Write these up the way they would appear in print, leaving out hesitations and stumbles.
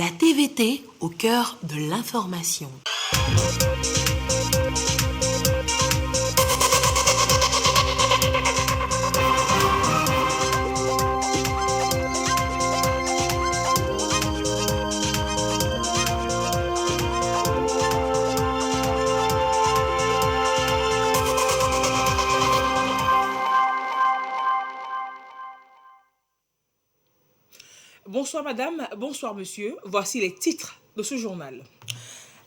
La TVT au cœur de l'information. Bonsoir madame, bonsoir monsieur, voici les titres de ce journal.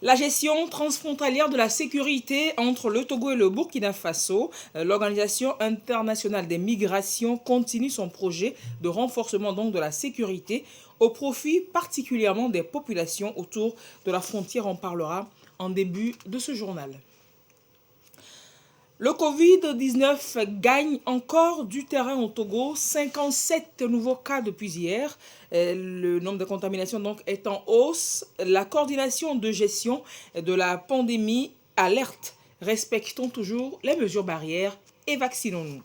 La gestion transfrontalière de la sécurité entre le Togo et le Burkina Faso, l'Organisation internationale des migrations continue son projet de renforcement donc de la sécurité au profit particulièrement des populations autour de la frontière. On parlera en début de ce journal. Le Covid-19 gagne encore du terrain au Togo, 57 nouveaux cas depuis hier. Le nombre de contaminations donc est en hausse. La coordination de gestion de la pandémie alerte. Respectons toujours les mesures barrières et vaccinons-nous.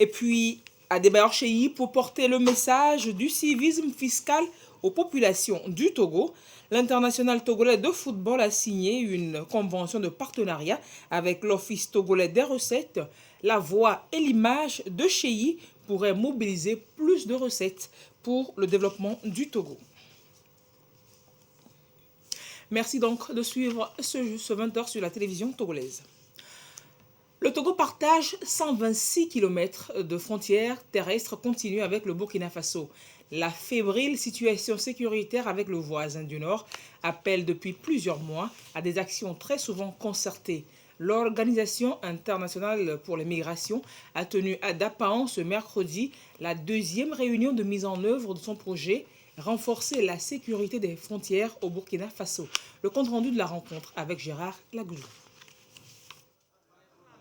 Et puis, à Adebayor-Cheyi pour porter le message du civisme fiscal aux populations du Togo. L'International togolais de football a signé une convention de partenariat avec l'Office togolais des recettes. La voix et l'image de Cheyi pourraient mobiliser plus de recettes pour le développement du Togo. Merci donc de suivre ce 20h sur la télévision togolaise. Le Togo partage 126 km de frontières terrestres continues avec le Burkina Faso. La fébrile situation sécuritaire avec le voisin du Nord appelle depuis plusieurs mois à des actions très souvent concertées. L'Organisation internationale pour les migrations a tenu à Dapaon ce mercredi la deuxième réunion de mise en œuvre de son projet « Renforcer la sécurité des frontières au Burkina Faso ». Le compte-rendu de la rencontre avec Gérard Lagoudou.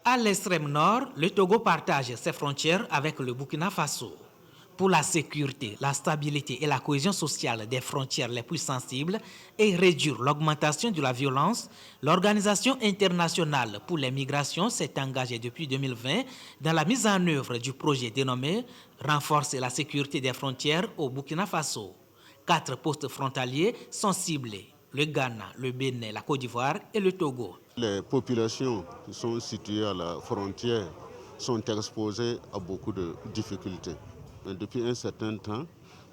À l'extrême nord, le Togo partage ses frontières avec le Burkina Faso. Pour la sécurité, la stabilité et la cohésion sociale des frontières les plus sensibles et réduire l'augmentation de la violence, l'Organisation internationale pour les migrations s'est engagée depuis 2020 dans la mise en œuvre du projet dénommé « Renforcer la sécurité des frontières au Burkina Faso ». 4 postes frontaliers sont ciblés: le Ghana, le Bénin, la Côte d'Ivoire et le Togo. Les populations qui sont situées à la frontière sont exposées à beaucoup de difficultés. Mais depuis un certain temps,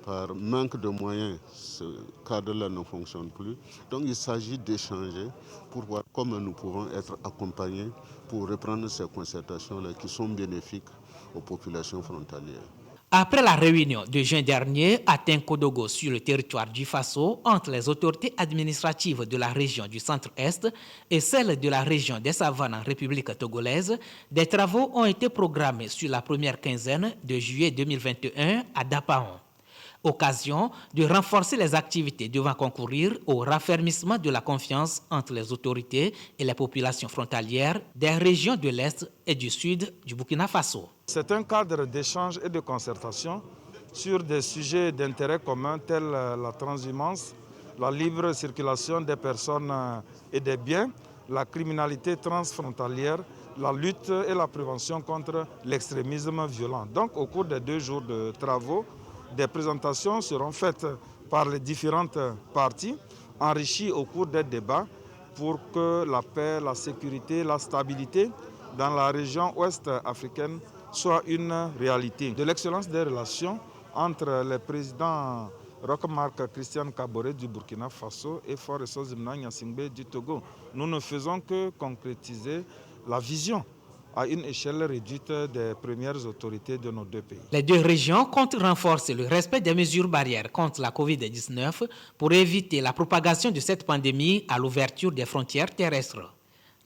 par manque de moyens, ce cadre-là ne fonctionne plus. Donc il s'agit d'échanger pour voir comment nous pouvons être accompagnés pour reprendre ces concertations-là qui sont bénéfiques aux populations frontalières. Après la réunion de juin dernier à Tinkodogo sur le territoire du Faso entre les autorités administratives de la région du centre-est et celles de la région des Savanes en République togolaise, des travaux ont été programmés sur la première quinzaine de juillet 2021 à Dapaon. Occasion de renforcer les activités devant concourir au raffermissement de la confiance entre les autorités et les populations frontalières des régions de l'Est et du Sud du Burkina Faso. C'est un cadre d'échange et de concertation sur des sujets d'intérêt commun tels la transhumance, la libre circulation des personnes et des biens, la criminalité transfrontalière, la lutte et la prévention contre l'extrémisme violent. Donc au cours des 2 jours de travaux, des présentations seront faites par les différentes parties, enrichies au cours des débats pour que la paix, la sécurité, la stabilité dans la région ouest africaine soit une réalité. De l'excellence des relations entre les présidents Roch-Marc Christian Kaboré du Burkina Faso et Faure Sozimna Nyasingbe du Togo. Nous ne faisons que concrétiser la vision à une échelle réduite des premières autorités de nos 2 pays. Les 2 régions comptent renforcer le respect des mesures barrières contre la Covid-19 pour éviter la propagation de cette pandémie à l'ouverture des frontières terrestres.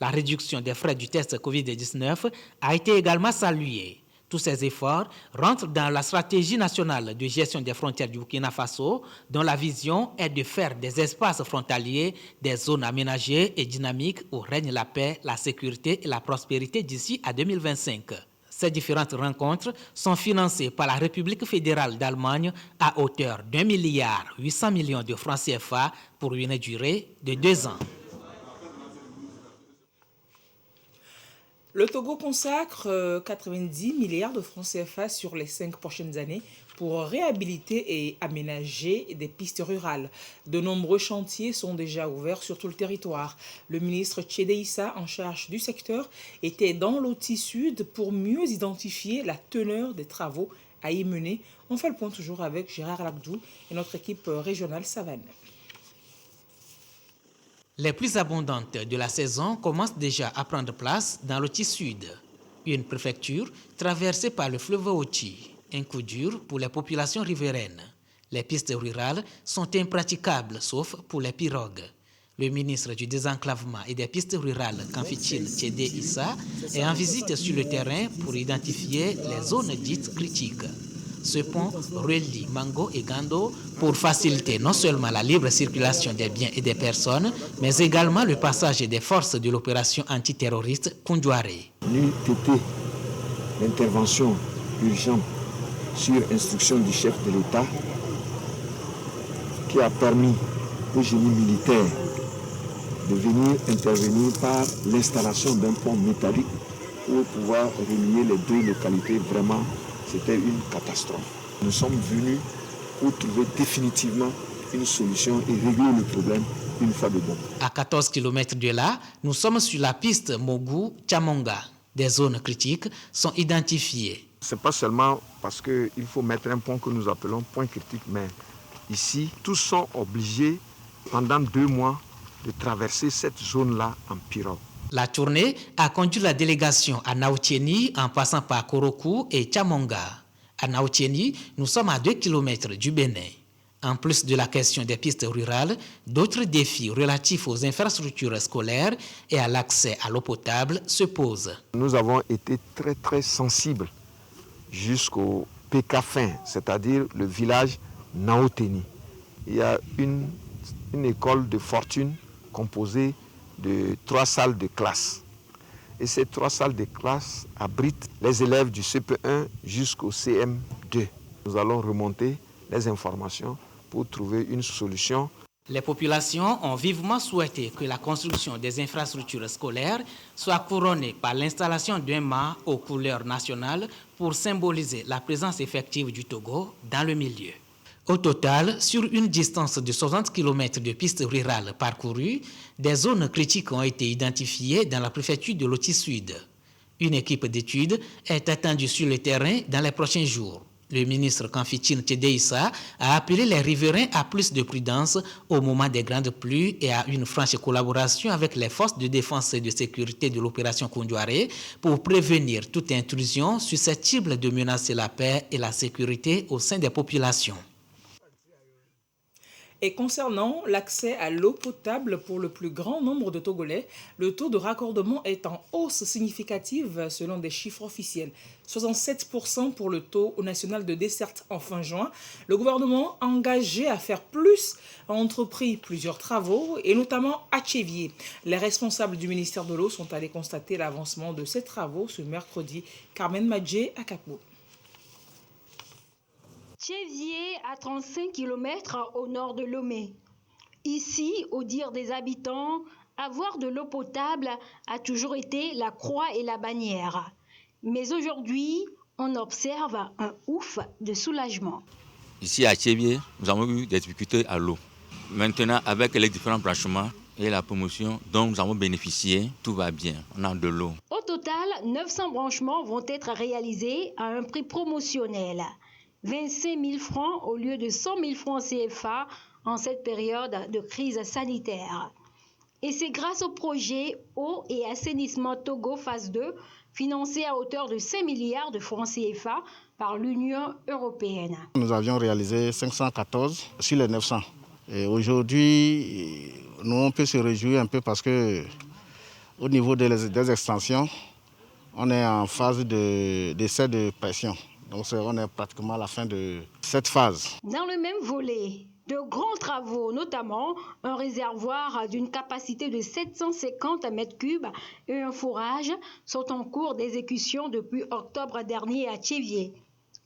La réduction des frais du test Covid-19 a été également saluée. Tous ces efforts rentrent dans la stratégie nationale de gestion des frontières du Burkina Faso, dont la vision est de faire des espaces frontaliers des zones aménagées et dynamiques où règne la paix, la sécurité et la prospérité d'ici à 2025. Ces différentes rencontres sont financées par la République fédérale d'Allemagne à hauteur d'1,8 milliard de francs CFA pour une durée de 2 ans. Le Togo consacre 90 milliards de francs CFA sur les 5 prochaines années pour réhabiliter et aménager des pistes rurales. De nombreux chantiers sont déjà ouverts sur tout le territoire. Le ministre Tchédé Issa, en charge du secteur, était dans Loti Sud pour mieux identifier la teneur des travaux à y mener. On fait le point toujours avec Gérard Lagdou et notre équipe régionale Savane. Les plus abondantes de la saison commencent déjà à prendre place dans l'Oti Sud, une préfecture traversée par le fleuve Oti, un coup dur pour les populations riveraines. Les pistes rurales sont impraticables sauf pour les pirogues. Le ministre du Désenclavement et des pistes rurales, Kamfitchin Tchédé Issa, est en visite sur le terrain pour identifier les zones dites critiques. Ce pont relie Mango et Gando pour faciliter non seulement la libre circulation des biens et des personnes, mais également le passage des forces de l'opération antiterroriste Kundouaré. N'eût été l'intervention urgente sur instruction du chef de l'État qui a permis au génie militaire de venir intervenir par l'installation d'un pont métallique pour pouvoir relier les deux localités. Vraiment, c'était une catastrophe. Nous sommes venus pour trouver définitivement une solution et régler le problème une fois de bon. À 14 km de là, nous sommes sur la piste Mogou-Tchamonga. Des zones critiques sont identifiées. Ce n'est pas seulement parce qu'il faut mettre un pont que nous appelons point critique, mais ici, tous sont obligés pendant 2 mois de traverser cette zone-là en pirogue. La tournée a conduit la délégation à Naoutieni en passant par Korokou et Tchamonga. À Naoutieni, nous sommes à 2 km du Bénin. En plus de la question des pistes rurales, d'autres défis relatifs aux infrastructures scolaires et à l'accès à l'eau potable se posent. Nous avons été très sensibles jusqu'au PK fin, c'est-à-dire le village Naouteni. Il y a une école de fortune composée de 3 salles de classe. Et ces 3 salles de classe abritent les élèves du CP1 jusqu'au CM2. Nous allons remonter les informations pour trouver une solution. Les populations ont vivement souhaité que la construction des infrastructures scolaires soit couronnée par l'installation d'un mât aux couleurs nationales pour symboliser la présence effective du Togo dans le milieu. Au total, sur une distance de 60 km de pistes rurales parcourues, des zones critiques ont été identifiées dans la préfecture de Loti Sud. Une équipe d'études est attendue sur le terrain dans les prochains jours. Le ministre Kamfitchin Tchédé Issa a appelé les riverains à plus de prudence au moment des grandes pluies et à une franche collaboration avec les forces de défense et de sécurité de l'opération Kundouaré pour prévenir toute intrusion susceptible de menacer la paix et la sécurité au sein des populations. Et concernant l'accès à l'eau potable pour le plus grand nombre de Togolais, le taux de raccordement est en hausse significative selon des chiffres officiels. 67% pour le taux national de desserte en fin juin. Le gouvernement engagé à faire plus a entrepris plusieurs travaux et notamment à Tchévier. Les responsables du ministère de l'eau sont allés constater l'avancement de ces travaux ce mercredi. Carmen Madjé à Capo. Tchévier, à 35 km au nord de Lomé. Ici, au dire des habitants, avoir de l'eau potable a toujours été la croix et la bannière. Mais aujourd'hui, on observe un ouf de soulagement. Ici à Tchévier, nous avons eu des difficultés à l'eau. Maintenant, avec les différents branchements et la promotion dont nous avons bénéficié, tout va bien, on a de l'eau. Au total, 900 branchements vont être réalisés à un prix promotionnel. 25 000 francs au lieu de 100 000 francs CFA en cette période de crise sanitaire. Et c'est grâce au projet Eau et assainissement Togo phase 2, financé à hauteur de 5 milliards de francs CFA par l'Union européenne. Nous avions réalisé 514 sur les 900. Et aujourd'hui, nous on peut se réjouir un peu parce que au niveau des extensions, on est en phase d'essai de pression. Donc on est pratiquement à la fin de cette phase. Dans le même volet, de grands travaux, notamment un réservoir d'une capacité de 750 m3 et un forage, sont en cours d'exécution depuis octobre dernier à Tchévier.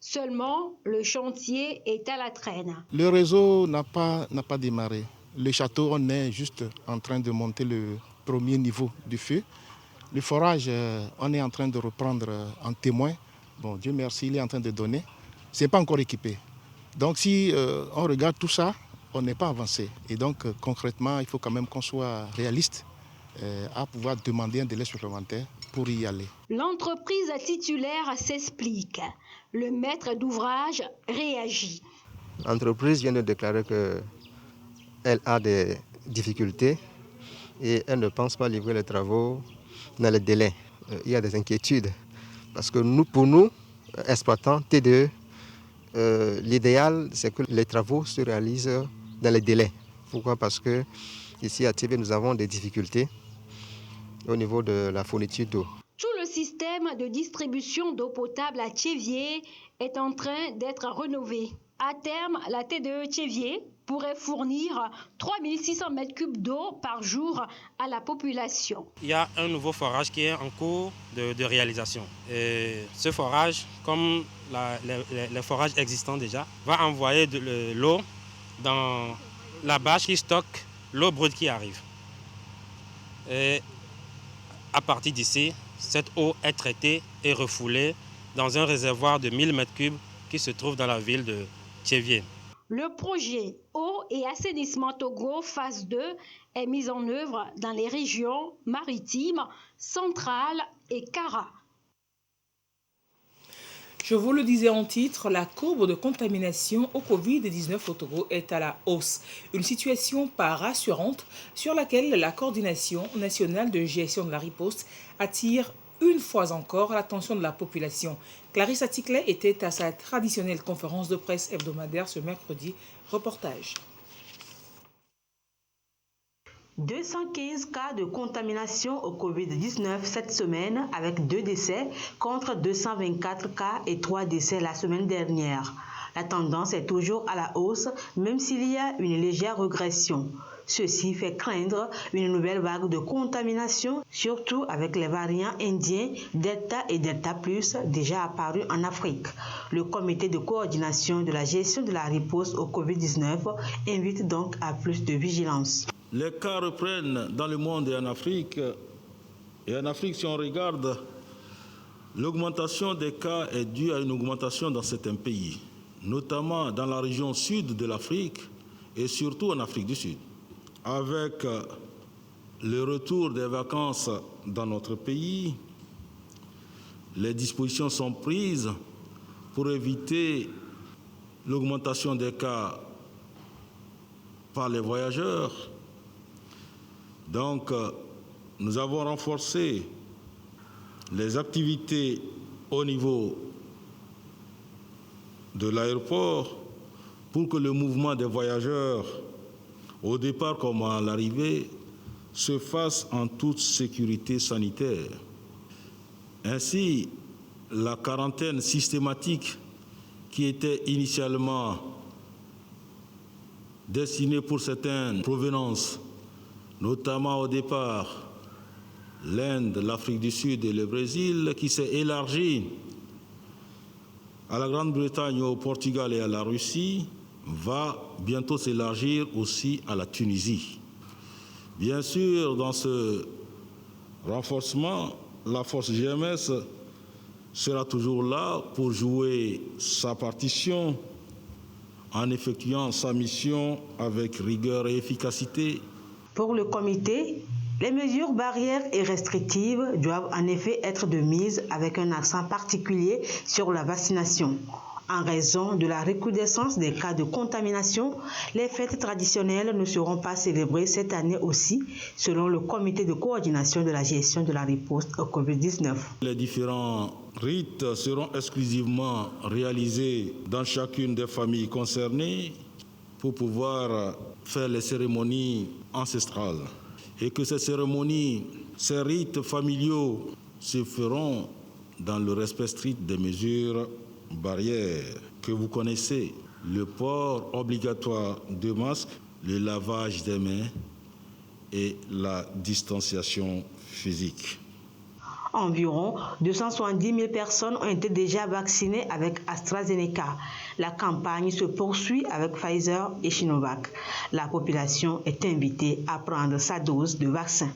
Seulement, le chantier est à la traîne. Le réseau n'a pas démarré. Le château, on est juste en train de monter le premier niveau du feu. Le forage, on est en train de reprendre en témoin. Bon, Dieu merci, il est en train de donner. Ce n'est pas encore équipé. Donc si on regarde tout ça, on n'est pas avancé. Et donc concrètement, il faut quand même qu'on soit réaliste à pouvoir demander un délai supplémentaire pour y aller. L'entreprise titulaire s'explique. Le maître d'ouvrage réagit. L'entreprise vient de déclarer qu'elle a des difficultés et elle ne pense pas livrer les travaux dans les délais. Il y a des inquiétudes parce que pour nous, exploitants TDE, l'idéal c'est que les travaux se réalisent dans les délais. Pourquoi? Parce que ici à TV nous avons des difficultés au niveau de la fourniture d'eau. Tout le système de distribution d'eau potable à Tchéviers est en train d'être rénové. À terme, la TDE Tchéviers pourrait fournir 3600 m3 d'eau par jour à la population. Il y a un nouveau forage qui est en cours de réalisation. Et ce forage, comme les forages existants déjà, va envoyer de l'eau dans la bâche qui stocke l'eau brute qui arrive. Et à partir d'ici, cette eau est traitée et refoulée dans un réservoir de 1000 m3 qui se trouve dans la ville de Tchéviers. Le projet Eau et assainissement Togo phase 2 est mis en œuvre dans les régions maritimes, centrales et Kara. Je vous le disais en titre, la courbe de contamination au Covid-19 au Togo est à la hausse. Une situation pas rassurante sur laquelle la coordination nationale de gestion de la riposte attire une fois encore l'attention de la population. Clarisse Aticlet était à sa traditionnelle conférence de presse hebdomadaire ce mercredi. Reportage. 215 cas de contamination au Covid-19 cette semaine avec 2 décès contre 224 cas et 3 décès la semaine dernière. La tendance est toujours à la hausse même s'il y a une légère régression. Ceci fait craindre une nouvelle vague de contamination, surtout avec les variants indiens Delta et Delta Plus déjà apparus en Afrique. Le comité de coordination de la gestion de la riposte au Covid-19 invite donc à plus de vigilance. Les cas reprennent dans le monde et en Afrique. Et en Afrique, si on regarde, l'augmentation des cas est due à une augmentation dans certains pays, notamment dans la région sud de l'Afrique et surtout en Afrique du Sud. Avec le retour des vacances dans notre pays, les dispositions sont prises pour éviter l'augmentation des cas par les voyageurs. Donc, nous avons renforcé les activités au niveau de l'aéroport pour que le mouvement des voyageurs, au départ comme à l'arrivée, se fasse en toute sécurité sanitaire. Ainsi, la quarantaine systématique qui était initialement destinée pour certaines provenances, notamment au départ l'Inde, l'Afrique du Sud et le Brésil, qui s'est élargie à la Grande-Bretagne, au Portugal et à la Russie, va bientôt s'élargir aussi à la Tunisie. Bien sûr, dans ce renforcement, la force GMS sera toujours là pour jouer sa partition en effectuant sa mission avec rigueur et efficacité. Pour le comité, les mesures barrières et restrictives doivent en effet être de mise avec un accent particulier sur la vaccination. En raison de la recrudescence des cas de contamination, les fêtes traditionnelles ne seront pas célébrées cette année aussi, selon le comité de coordination de la gestion de la riposte au Covid-19. Les différents rites seront exclusivement réalisés dans chacune des familles concernées pour pouvoir faire les cérémonies ancestrales. Et que ces cérémonies, ces rites familiaux se feront dans le respect strict des mesures barrières que vous connaissez, le port obligatoire de masques, le lavage des mains et la distanciation physique. Environ 270 000 personnes ont été déjà vaccinées avec AstraZeneca. La campagne se poursuit avec Pfizer et Sinovac. La population est invitée à prendre sa dose de vaccin.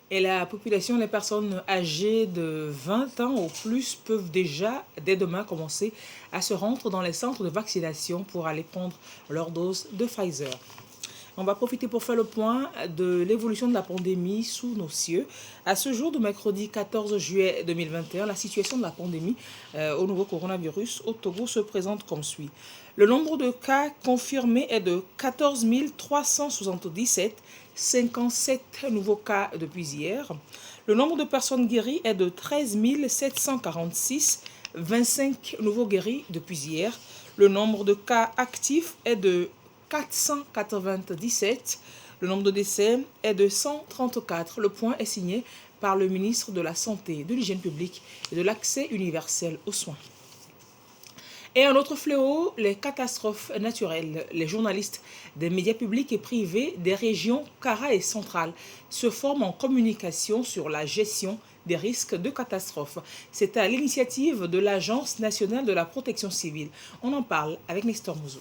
Et la population, les personnes âgées de 20 ans ou plus peuvent déjà, dès demain, commencer à se rendre dans les centres de vaccination pour aller prendre leur dose de Pfizer. On va profiter pour faire le point de l'évolution de la pandémie sous nos cieux. À ce jour de mercredi 14 juillet 2021, la situation de la pandémie au nouveau coronavirus au Togo se présente comme suit. Le nombre de cas confirmés est de 14 377, 57 nouveaux cas depuis hier. Le nombre de personnes guéries est de 13 746, 25 nouveaux guéris depuis hier. Le nombre de cas actifs est de 497. Le nombre de décès est de 134. Le point est signé par le ministre de la Santé, de l'Hygiène publique et de l'Accès universel aux soins. Et un autre fléau, les catastrophes naturelles. Les journalistes des médias publics et privés des régions Kara et centrales se forment en communication sur la gestion des risques de catastrophes. C'est à l'initiative de l'Agence nationale de la protection civile. On en parle avec Nestor Mouzout.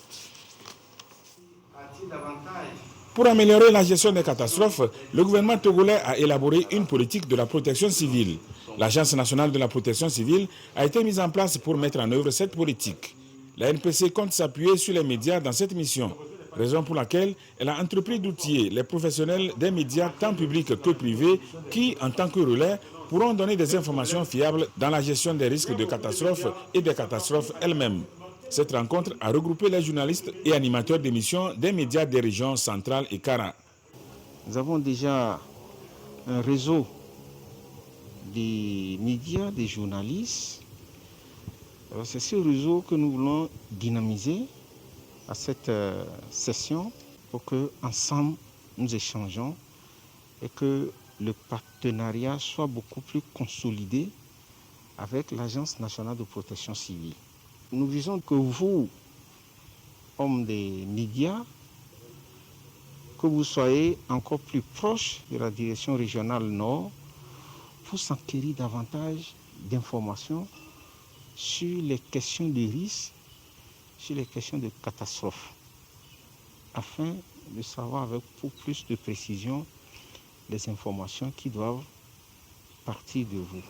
Pour améliorer la gestion des catastrophes, le gouvernement togolais a élaboré une politique de la protection civile. L'Agence nationale de la protection civile a été mise en place pour mettre en œuvre cette politique. La NPC compte s'appuyer sur les médias dans cette mission, raison pour laquelle elle a entrepris d'outiller les professionnels des médias tant publics que privés qui, en tant que relais, pourront donner des informations fiables dans la gestion des risques de catastrophes et des catastrophes elles-mêmes. Cette rencontre a regroupé les journalistes et animateurs d'émissions des médias des régions centrales et Kara. Nous avons déjà un réseau des médias, des journalistes. C'est ce réseau que nous voulons dynamiser à cette session pour que ensemble nous échangeons et que le partenariat soit beaucoup plus consolidé avec l'Agence nationale de protection civile. Nous visons que vous, hommes des médias, que vous soyez encore plus proches de la direction régionale Nord pour s'enquérir davantage d'informations sur les questions de risque, sur les questions de catastrophe, afin de savoir avec plus de précision les informations qui doivent partir de vous.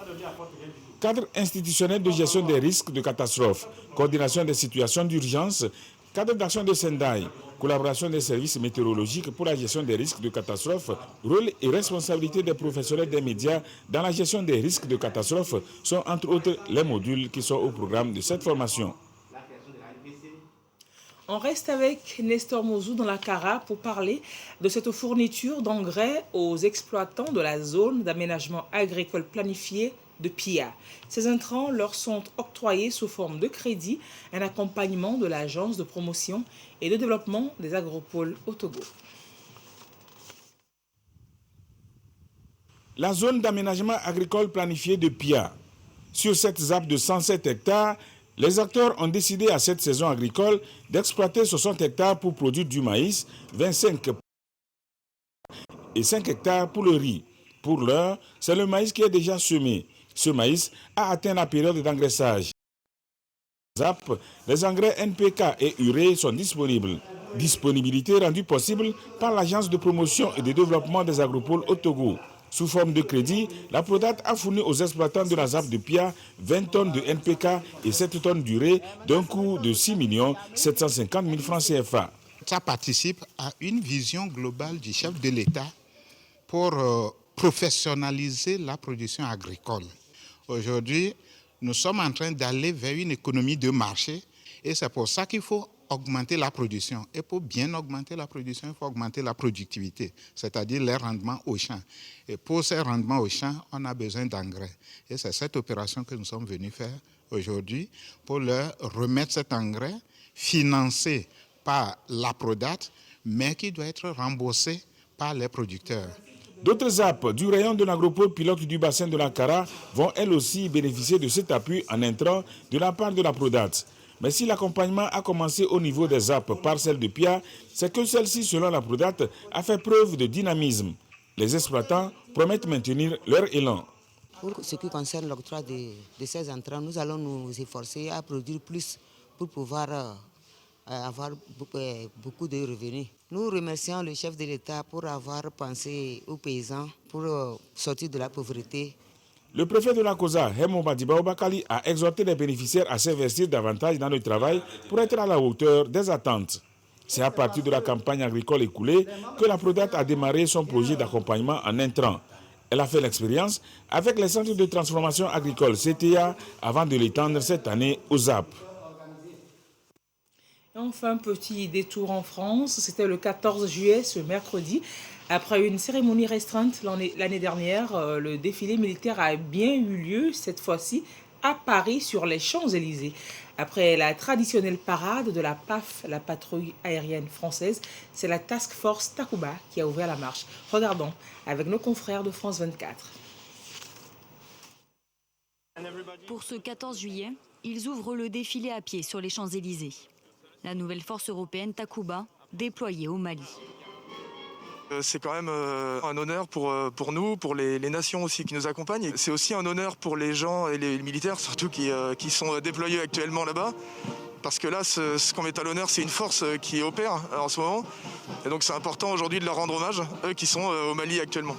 Cadre institutionnel de gestion des risques de catastrophe, coordination des situations d'urgence, cadre d'action de Sendai, collaboration des services météorologiques pour la gestion des risques de catastrophe, rôle et responsabilité des professionnels des médias dans la gestion des risques de catastrophe sont entre autres les modules qui sont au programme de cette formation. On reste avec Nestor Mouzout dans la Kara pour parler de cette fourniture d'engrais aux exploitants de la zone d'aménagement agricole planifié de Pia. Ces intrants leur sont octroyés sous forme de crédit, un accompagnement de l'Agence de promotion et de développement des agropoles au Togo. La zone d'aménagement agricole planifié de Pia. Sur cette ZAP de 107 hectares, les acteurs ont décidé à cette saison agricole d'exploiter 60 hectares pour produire du maïs, 25 et 5 hectares pour le riz. Pour l'heure, c'est le maïs qui est déjà semé. Ce maïs a atteint la période d'engraissage. Les engrais NPK et urée sont disponibles. Disponibilité rendue possible par l'Agence de promotion et de développement des agropoles au Togo. Sous forme de crédit, la Prodat a fourni aux exploitants de la ZAP de Pia 20 tonnes de NPK et 7 tonnes d'urée d'un coût de 6 750 000 francs CFA. Ça participe à une vision globale du chef de l'État pour professionnaliser la production agricole. Aujourd'hui, nous sommes en train d'aller vers une économie de marché et c'est pour ça qu'il faut augmenter la production. Et pour bien augmenter la production, il faut augmenter la productivité, c'est-à-dire les rendements au champ. Et pour ces rendements au champ, on a besoin d'engrais. Et c'est cette opération que nous sommes venus faire aujourd'hui pour leur remettre cet engrais financé par la Prodat, mais qui doit être remboursé par les producteurs. D'autres ZAP du rayon de l'agropole pilote du bassin de la Kara vont elles aussi bénéficier de cet appui en intrant de la part de la Prodat. Mais si l'accompagnement a commencé au niveau des ZAP par celle de Pia, c'est que celle-ci, selon la Prodat, a fait preuve de dynamisme. Les exploitants promettent maintenir leur élan. Pour ce qui concerne l'octroi de ces intrants, nous allons nous efforcer à produire plus pour pouvoir avoir beaucoup de revenus. Nous remercions le chef de l'État pour avoir pensé aux paysans pour sortir de la pauvreté. Le préfet de la COSA, Hemo Madiba Obakali, a exhorté les bénéficiaires à s'investir davantage dans le travail pour être à la hauteur des attentes. C'est à partir de la campagne agricole écoulée que la Prodat a démarré son projet d'accompagnement en intrants. Elle a fait l'expérience avec les centres de transformation agricole CTA avant de l'étendre cette année aux ZAP. Et enfin, petit détour en France, c'était le 14 juillet, ce mercredi. Après une cérémonie restreinte l'année dernière, le défilé militaire a bien eu lieu, cette fois-ci, à Paris, sur les Champs-Élysées. Après la traditionnelle parade de la PAF, la patrouille aérienne française, c'est la Task Force Takuba qui a ouvert la marche. Regardons avec nos confrères de France 24. Pour ce 14 juillet, ils ouvrent le défilé à pied sur les Champs-Élysées. La nouvelle force européenne Takuba, déployée au Mali. C'est quand même un honneur pour nous, pour les nations aussi qui nous accompagnent. C'est aussi un honneur pour les gens et les militaires surtout qui sont déployés actuellement là-bas. Parce que là, ce qu'on met à l'honneur, c'est une force qui opère en ce moment. Et donc c'est important aujourd'hui de leur rendre hommage, eux qui sont au Mali actuellement.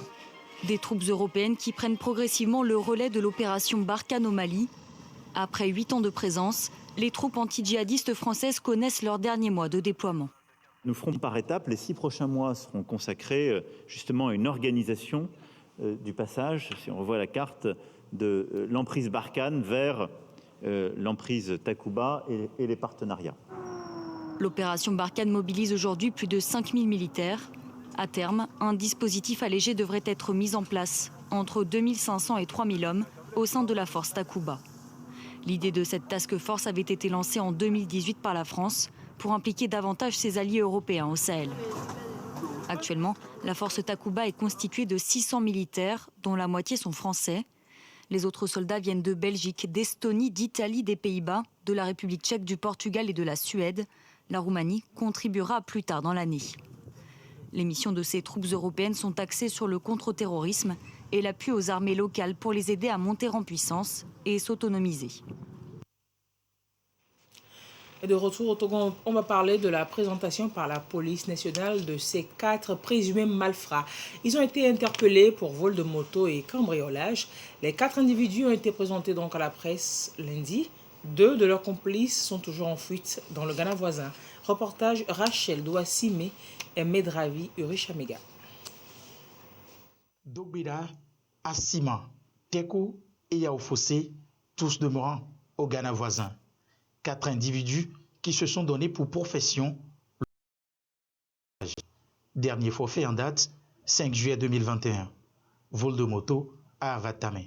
Des troupes européennes qui prennent progressivement le relais de l'opération Barkhane au Mali. Après 8 ans de présence, les troupes anti-djihadistes françaises connaissent leur dernier mois de déploiement. Nous ferons par étapes, les 6 prochains mois seront consacrés justement à une organisation du passage, si on revoit la carte, de l'emprise Barkhane vers l'emprise Takuba et les partenariats. L'opération Barkhane mobilise aujourd'hui plus de 5000 militaires. À terme, un dispositif allégé devrait être mis en place, entre 2500 et 3000 hommes, au sein de la force Takuba. L'idée de cette task force avait été lancée en 2018 par la France, pour impliquer davantage ses alliés européens au Sahel. Actuellement, la force Takuba est constituée de 600 militaires, dont la moitié sont français. Les autres soldats viennent de Belgique, d'Estonie, d'Italie, des Pays-Bas, de la République tchèque, du Portugal et de la Suède. La Roumanie contribuera plus tard dans l'année. Les missions de ces troupes européennes sont axées sur le contre-terrorisme et l'appui aux armées locales pour les aider à monter en puissance et s'autonomiser. Et de retour au Togo, on va parler de la présentation par la police nationale de ces 4 présumés malfrats. Ils ont été interpellés pour vol de moto et cambriolage. Les 4 individus ont été présentés donc à la presse lundi. 2 de leurs complices sont toujours en fuite dans le Ghana voisin. Reportage Rachel Douassime et Medravi Urichamega. Dogbida, Assima, Tekou et Yaofossé, tous demeurant au Ghana voisin. 4 individus qui se sont donnés pour profession. Dernier forfait en date, 5 juillet 2021. Vol de moto à Avatame.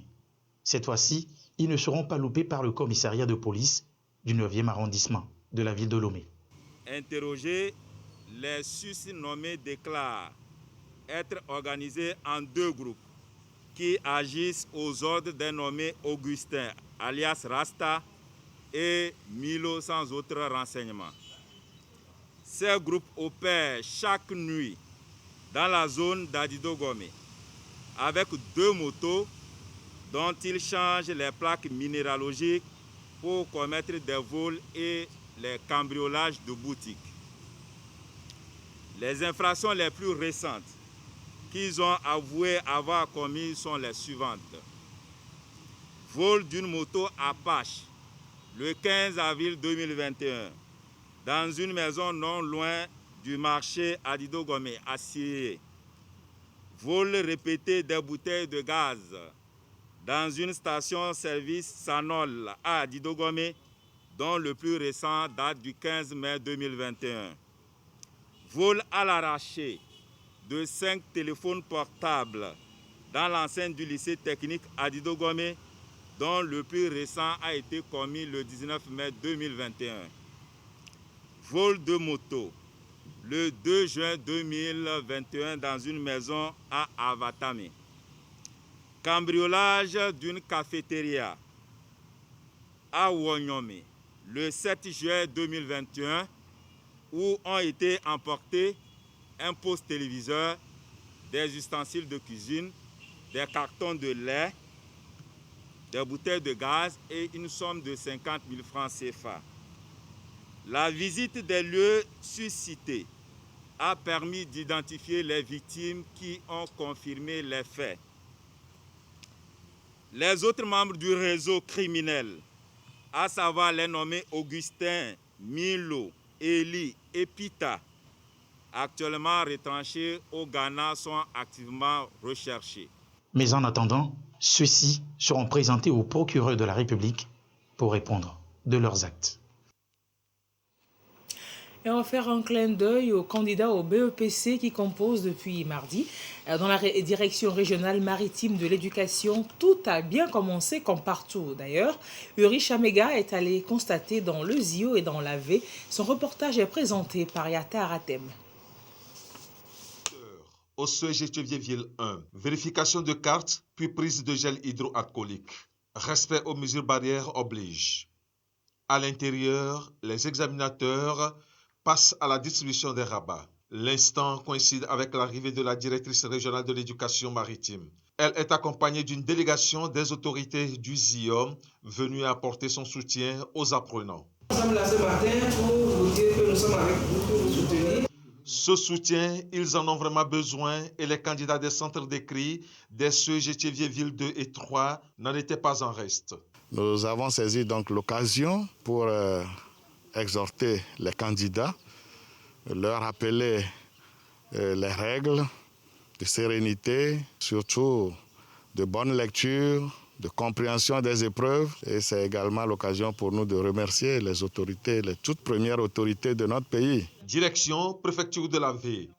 Cette fois-ci, ils ne seront pas loupés par le commissariat de police du 9e arrondissement de la ville de Lomé. Interrogés, les susnommés déclarent être organisés en 2 groupes qui agissent aux ordres d'un nommé Augustin, alias Rasta, et Milo sans autre renseignement. Ces groupes opèrent chaque nuit dans la zone d'Adidogome avec 2 motos dont ils changent les plaques minéralogiques pour commettre des vols et les cambriolages de boutiques. Les infractions les plus récentes qu'ils ont avoué avoir commises sont les suivantes. Vol d'une moto Apache le 15 avril 2021, dans une maison non loin du marché Adidogome à Siré. Vol répété des bouteilles de gaz dans une station-service Sanol à Adidogome, dont le plus récent date du 15 mai 2021. Vol à l'arraché de 5 téléphones portables dans l'enceinte du lycée technique Adidogome, dont le plus récent a été commis le 19 mai 2021. Vol de moto le 2 juin 2021 dans une maison à Avatame. Cambriolage d'une cafétéria à Wonyome le 7 juin 2021 où ont été emportés un poste téléviseur, des ustensiles de cuisine, des cartons de lait, des bouteilles de gaz et une somme de 50 000 francs CFA. La visite des lieux suscités a permis d'identifier les victimes qui ont confirmé les faits. Les autres membres du réseau criminel, à savoir les nommés Augustin, Milo, Eli et Pita, actuellement retranchés au Ghana, sont activement recherchés. Mais en attendant, ceux-ci seront présentés au procureur de la République pour répondre de leurs actes. Et on va faire un clin d'œil aux candidats au BEPC qui composent depuis mardi. Dans la direction régionale maritime de l'éducation, tout a bien commencé comme partout. D'ailleurs, Uri Chamega est allé constater dans le ZIO et dans l'AV. Son reportage est présenté par Yata Aratem. Au CEGTV 1, vérification de carte, puis prise de gel hydroalcoolique. Respect aux mesures barrières oblige. À l'intérieur, les examinateurs passent à la distribution des rabats. L'instant coïncide avec l'arrivée de la directrice régionale de l'éducation maritime. Elle est accompagnée d'une délégation des autorités du ZIO venue apporter son soutien aux apprenants. Nous sommes là ce matin pour vous dire que nous sommes avec vous pour vous soutenir. Ce soutien, ils en ont vraiment besoin et les candidats des centres d'écrit des CEGTV Ville 2 et 3 n'en étaient pas en reste. Nous avons saisi donc l'occasion pour exhorter les candidats, leur rappeler les règles de sérénité, surtout de bonne lecture, de compréhension des épreuves. Et c'est également l'occasion pour nous de remercier les autorités, les toutes premières autorités de notre pays. Direction préfecture de la Ville.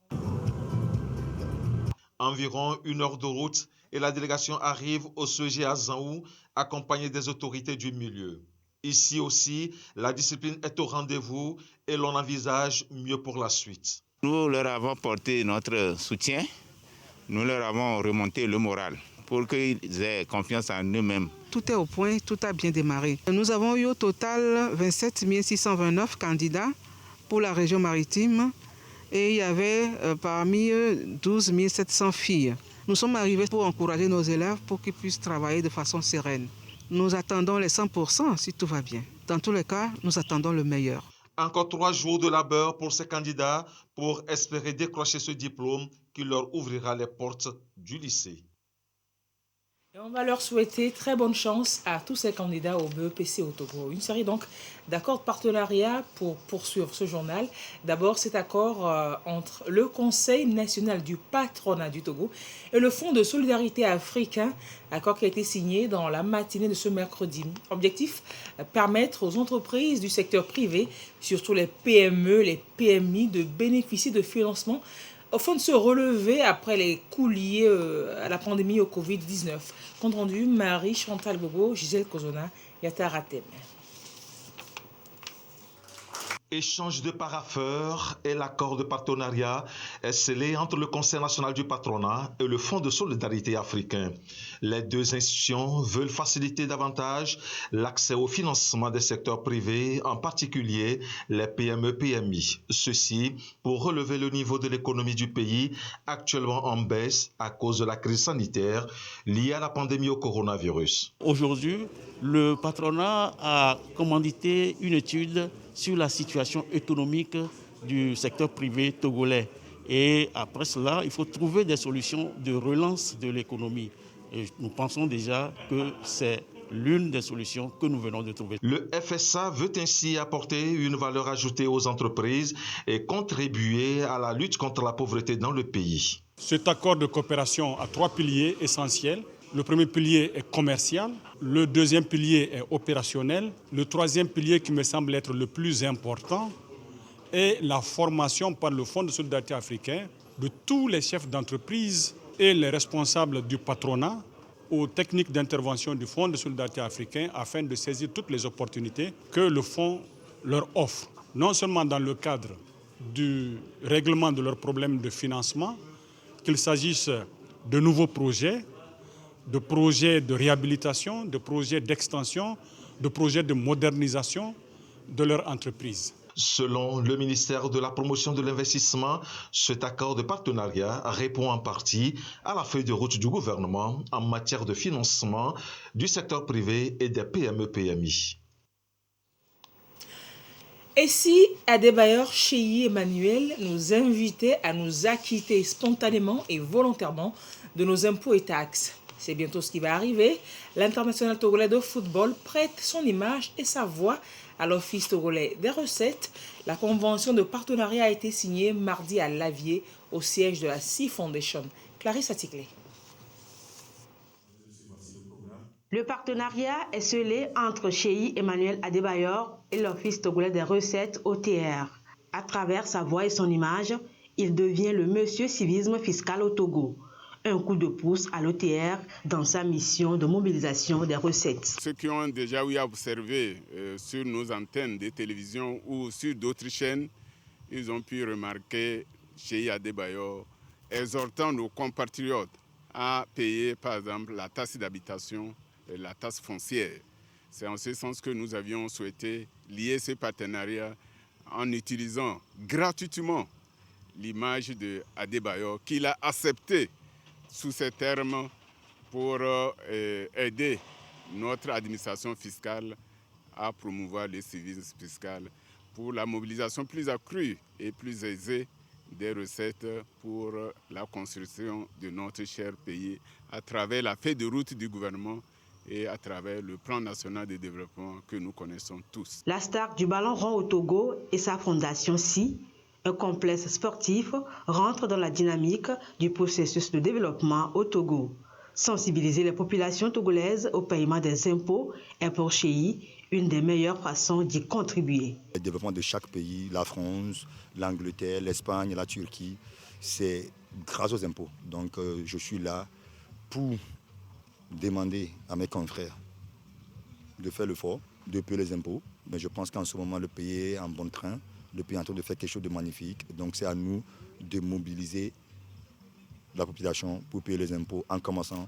Environ 1 heure de route et la délégation arrive au CEG à Zaou, accompagnée des autorités du milieu. Ici aussi, la discipline est au rendez-vous et l'on envisage mieux pour la suite. Nous leur avons porté notre soutien, nous leur avons remonté le moral pour qu'ils aient confiance en eux-mêmes. Tout est au point, tout a bien démarré. Nous avons eu au total 27 629 candidats pour la région maritime et il y avait parmi eux 12 700 filles. Nous sommes arrivés pour encourager nos élèves pour qu'ils puissent travailler de façon sereine. Nous attendons les 100% si tout va bien. Dans tous les cas, nous attendons le meilleur. Encore 3 jours de labeur pour ces candidats pour espérer décrocher ce diplôme qui leur ouvrira les portes du lycée. Et on va leur souhaiter très bonne chance à tous ces candidats au BEPC au Togo. Une série donc d'accords de partenariat pour poursuivre ce journal. D'abord, cet accord entre le Conseil national du patronat du Togo et le Fonds de solidarité africain, accord qui a été signé dans la matinée de ce mercredi. Objectif, permettre aux entreprises du secteur privé, surtout les PME, les PMI, de bénéficier de financement afin de se relever après les coups liés à la pandémie au Covid-19. Compte rendu, Marie-Chantal Bobo, Gisèle Kozona, Yata Ratem. Échange de parapheurs et l'accord de partenariat est scellé entre le Conseil national du patronat et le Fonds de solidarité africain. Les deux institutions veulent faciliter davantage l'accès au financement des secteurs privés, en particulier les PME-PMI. Ceci pour relever le niveau de l'économie du pays, actuellement en baisse à cause de la crise sanitaire liée à la pandémie au coronavirus. Aujourd'hui, le patronat a commandité une étude sur la situation économique du secteur privé togolais. Et après cela, il faut trouver des solutions de relance de l'économie. Et nous pensons déjà que c'est l'une des solutions que nous venons de trouver. Le FSA veut ainsi apporter une valeur ajoutée aux entreprises et contribuer à la lutte contre la pauvreté dans le pays. Cet accord de coopération a 3 piliers essentiels. Le premier pilier est commercial, le deuxième pilier est opérationnel, le troisième pilier qui me semble être le plus important est la formation par le Fonds de solidarité africain de tous les chefs d'entreprise et les responsables du patronat aux techniques d'intervention du Fonds de solidarité africain afin de saisir toutes les opportunités que le Fonds leur offre, non seulement dans le cadre du règlement de leurs problèmes de financement, qu'il s'agisse de nouveaux projets, de projets de réhabilitation, de projets d'extension, de projets de modernisation de leur entreprise. Selon le ministère de la Promotion de l'Investissement, cet accord de partenariat répond en partie à la feuille de route du gouvernement en matière de financement du secteur privé et des PME-PMI. Et si Adebayor Cheyi Emmanuel nous invitait à nous acquitter spontanément et volontairement de nos impôts et taxes? C'est bientôt ce qui va arriver. L'International togolais de football prête son image et sa voix à l'Office togolais des recettes. La convention de partenariat a été signée mardi à Lavier, au siège de la Sea Foundation. Clarisse Atikle. Le partenariat est scellé entre Cheyi Emmanuel Adebayor et l'Office togolais des recettes OTR. À travers sa voix et son image, il devient le monsieur civisme fiscal au Togo. Un coup de pouce à l'OTR dans sa mission de mobilisation des recettes. Ceux qui ont déjà eu à observer sur nos antennes de télévision ou sur d'autres chaînes, ils ont pu remarquer Cheyi Adebayor exhortant nos compatriotes à payer par exemple la taxe d'habitation et la taxe foncière. C'est en ce sens que nous avions souhaité lier ce partenariat en utilisant gratuitement l'image de Adebayor qu'il a accepté sous ces termes pour aider notre administration fiscale à promouvoir le civisme fiscal pour la mobilisation plus accrue et plus aisée des recettes pour la construction de notre cher pays à travers la feuille de route du gouvernement et à travers le plan national de développement que nous connaissons tous. La star du ballon rond au Togo et sa fondation SI, un complexe sportif, rentre dans la dynamique du processus de développement au Togo. Sensibiliser les populations togolaises au paiement des impôts est pour Cheyi une des meilleures façons d'y contribuer. Le développement de chaque pays, la France, l'Angleterre, l'Espagne, la Turquie, c'est grâce aux impôts. Donc je suis là pour demander à mes confrères de faire l'effort, de payer les impôts. Mais je pense qu'en ce moment, le pays est en bon train. Le pays est en train de faire quelque chose de magnifique. Donc c'est à nous de mobiliser la population pour payer les impôts en commençant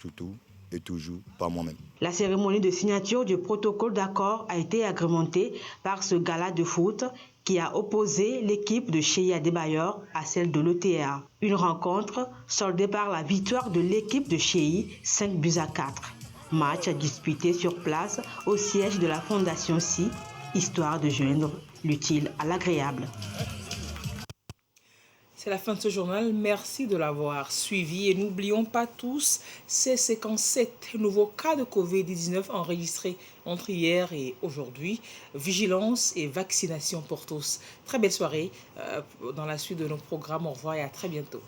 surtout et toujours par moi-même. La cérémonie de signature du protocole d'accord a été agrémentée par ce gala de foot qui a opposé l'équipe de Cheyi Adebayor à celle de l'OTR. Une rencontre soldée par la victoire de l'équipe de Cheyi 5-4. Match disputé sur place au siège de la Fondation SI, histoire de joindre l'utile à l'agréable. C'est la fin de ce journal. Merci de l'avoir suivi. Et n'oublions pas tous ces 57 nouveaux cas de Covid-19 enregistrés entre hier et aujourd'hui. Vigilance et vaccination pour tous. Très belle soirée dans la suite de nos programmes. Au revoir et à très bientôt.